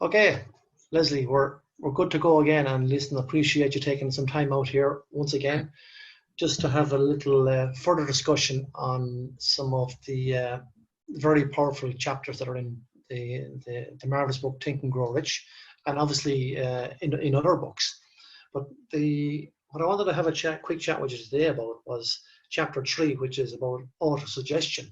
Okay, Leslie, we're good to go again. And listen, appreciate you taking some time out here once again, just to have a little further discussion on some of the very powerful chapters that are in the marvelous book Think and Grow Rich, and obviously in other books. But what I wanted to have a quick chat with you today about was chapter 3, which is about autosuggestion.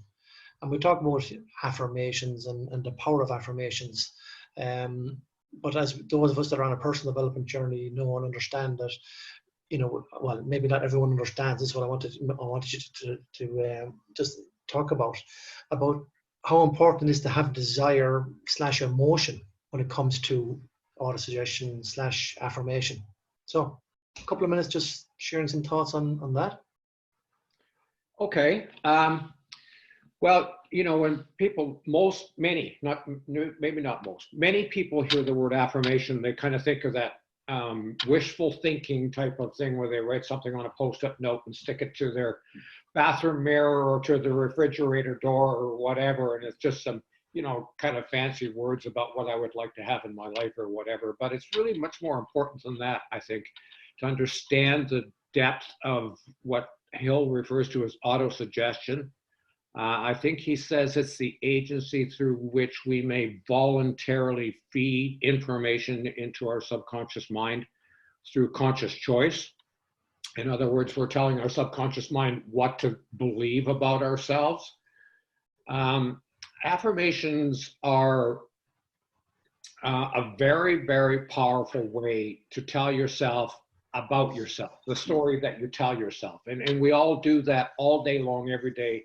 And we talk about affirmations and the power of affirmations. But as those of us that are on a personal development journey know and understand that, well, maybe not everyone understands. This is what I wanted you to just talk about how important it is to have desire / emotion when it comes to autosuggestion / affirmation. So a couple of minutes just sharing some thoughts on that. Okay. Well, when people, many people hear the word affirmation, they kind of think of that wishful thinking type of thing where they write something on a post-it note and stick it to their bathroom mirror or to the refrigerator door or whatever. And it's just some, kind of fancy words about what I would like to have in my life or whatever. But it's really much more important than that, I think, to understand the depth of what Hill refers to as autosuggestion. I think he says it's the agency through which we may voluntarily feed information into our subconscious mind through conscious choice. In other words, we're telling our subconscious mind what to believe about ourselves. Affirmations are a very, very powerful way to tell yourself about yourself, the story that you tell yourself. And we all do that all day long, every day,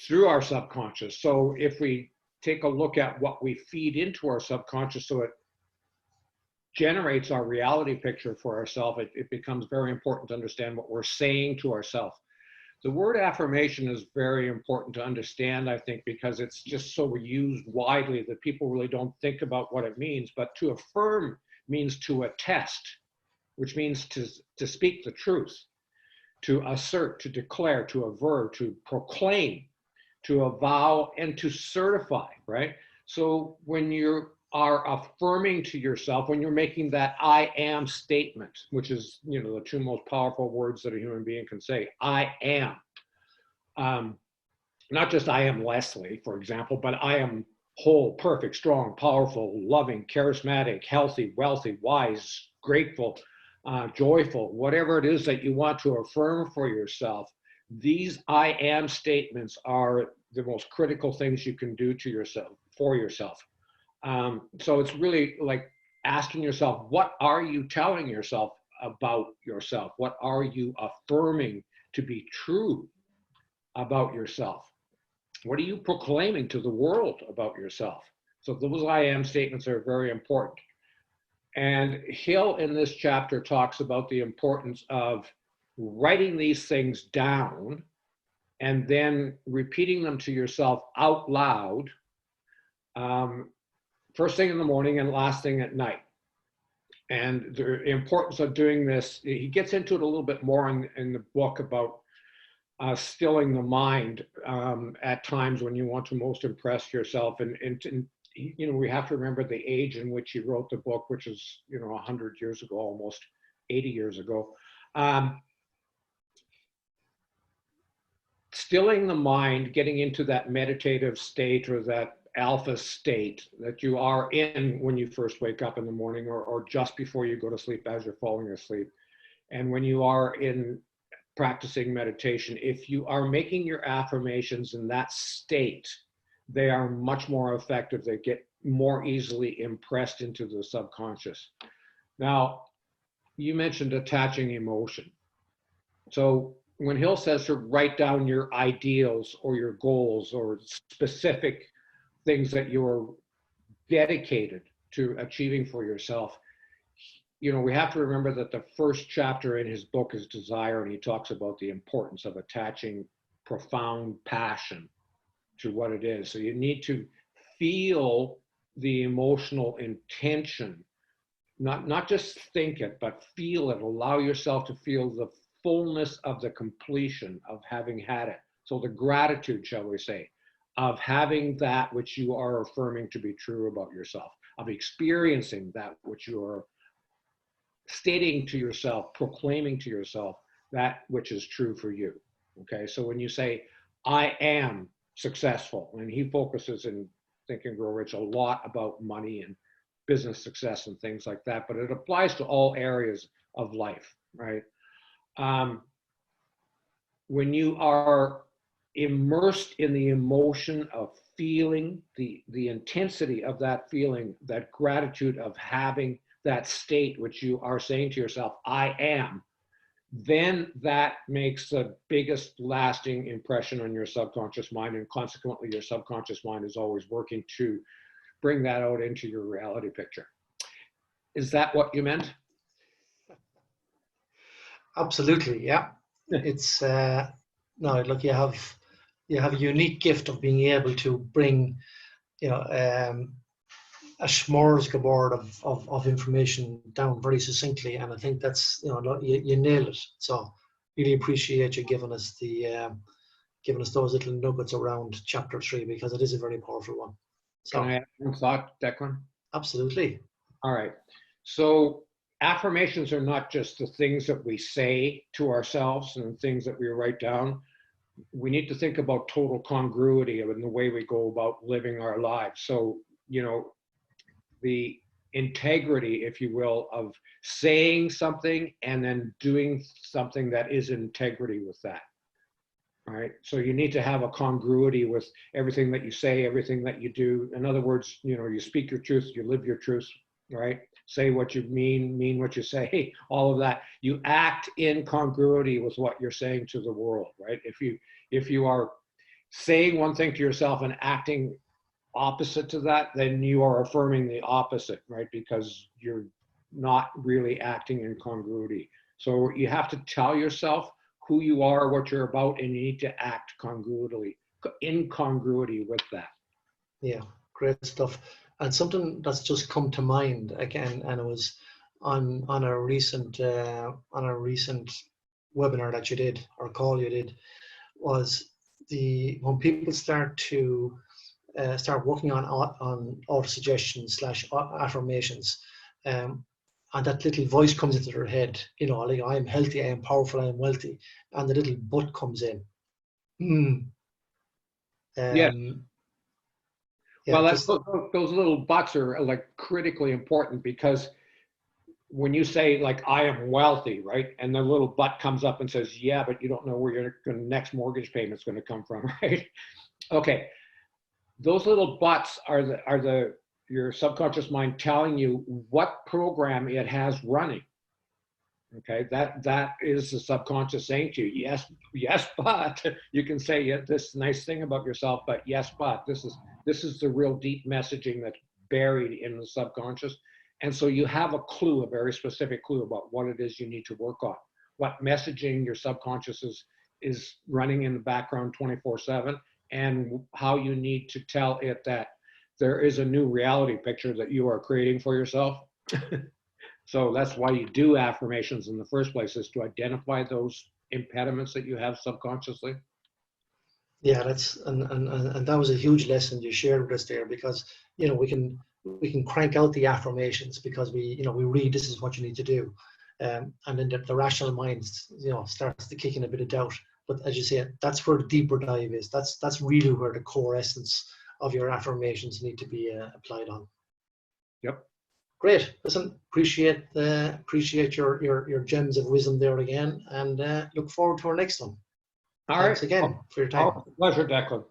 through our subconscious. So if we take a look at what we feed into our subconscious, so it generates our reality picture for ourselves, it becomes very important to understand what we're saying to ourselves. The word affirmation is very important to understand, I think, because it's just so used widely that people really don't think about what it means. But to affirm means to attest, which means to speak the truth, to assert, to declare, to aver, to proclaim, to avow, and to certify, right? So when you are affirming to yourself, when you're making that I am statement, which is, the two most powerful words that a human being can say, I am. Not just I am Leslie, for example, but I am whole, perfect, strong, powerful, loving, charismatic, healthy, wealthy, wise, grateful, joyful, whatever it is that you want to affirm for yourself. These I am statements are the most critical things you can do to yourself, for yourself. So it's really like asking yourself, what are you telling yourself about yourself? What are you affirming to be true about yourself? What are you proclaiming to the world about yourself? So those I am statements are very important. And Hill in this chapter talks about the importance of writing these things down and then repeating them to yourself out loud, first thing in the morning and last thing at night. And the importance of doing this, he gets into it a little bit more in the book about stilling the mind at times when you want to most impress yourself. And we have to remember the age in which he wrote the book, which is 100 years ago, almost 80 years ago. Stilling the mind, getting into that meditative state or that alpha state that you are in when you first wake up in the morning or just before you go to sleep as you're falling asleep. And when you are in practicing meditation, if you are making your affirmations in that state, they are much more effective. They get more easily impressed into the subconscious. Now, you mentioned attaching emotion. So when Hill says to write down your ideals or your goals or specific things that you're dedicated to achieving for yourself, we have to remember that the first chapter in his book is desire, and he talks about the importance of attaching profound passion to what it is. So you need to feel the emotional intention, not just think it, but feel it. Allow yourself to feel the fullness of the completion of having had it. So the gratitude, shall we say, of having that which you are affirming to be true about yourself. of experiencing that which you're stating to yourself, proclaiming to yourself that which is true for you. Okay, so when you say, I am successful, and he focuses in Think and Grow Rich a lot about money and business success and things like that, but it applies to all areas of life, right? When you are immersed in the emotion of feeling, the intensity of that feeling, that gratitude of having that state which you are saying to yourself, I am, then that makes the biggest lasting impression on your subconscious mind, and consequently your subconscious mind is always working to bring that out into your reality picture. Is that what you meant? Absolutely, yeah. It's no, look, you have a unique gift of being able to bring, a smorgasbord of information down very succinctly, and I think that's, you nailed it. So really appreciate you giving us those little nuggets around chapter 3, because it is a very powerful one. So, can I add one thought, Declan? Absolutely. All right. So affirmations are not just the things that we say to ourselves and the things that we write down. We need to think about total congruity in the way we go about living our lives. So, the integrity, if you will, of saying something and then doing something that is in integrity with that. All right. So you need to have a congruity with everything that you say, everything that you do. In other words, you speak your truth, you live your truth, right? Say what you mean what you say, all of that. You act in congruity with what you're saying to the world, right? If you are saying one thing to yourself and acting opposite to that, then you are affirming the opposite, right? Because you're not really acting in congruity. So you have to tell yourself who you are, what you're about, and you need to act in congruity with that. Yeah, great stuff. And something that's just come to mind again, and it was on a recent webinar that you did, or call you did, was when people start working on AutoSuggestion / affirmations, and that little voice comes into their head, like, I am healthy, I am powerful, I am wealthy, and the little but comes in. Yeah, well, those little buts are like critically important, because when you say, like, I am wealthy, right, and the little but comes up and says, yeah, but you don't know where your next mortgage payment's going to come from, right? Okay, those little buts are your subconscious mind telling you what program it has running. Okay, that is the subconscious saying to you, yes, but you can say, yeah, this nice thing about yourself, but yes, but this is the real deep messaging that's buried in the subconscious. And so you have a clue, a very specific clue about what it is you need to work on, what messaging your subconscious is running in the background 24/7, and how you need to tell it that there is a new reality picture that you are creating for yourself. So that's why you do affirmations in the first place, is to identify those impediments that you have subconsciously. Yeah, and that was a huge lesson you shared with us there, because we can crank out the affirmations because we read, this is what you need to do, and then the rational mind starts to kick in a bit of doubt. But as you say, that's where the deeper dive is. That's really where the core essence of your affirmations need to be applied on. Yep. Great. Listen, appreciate your gems of wisdom there again, and look forward to our next one. All Thanks right. again for your time. Pleasure, Declan.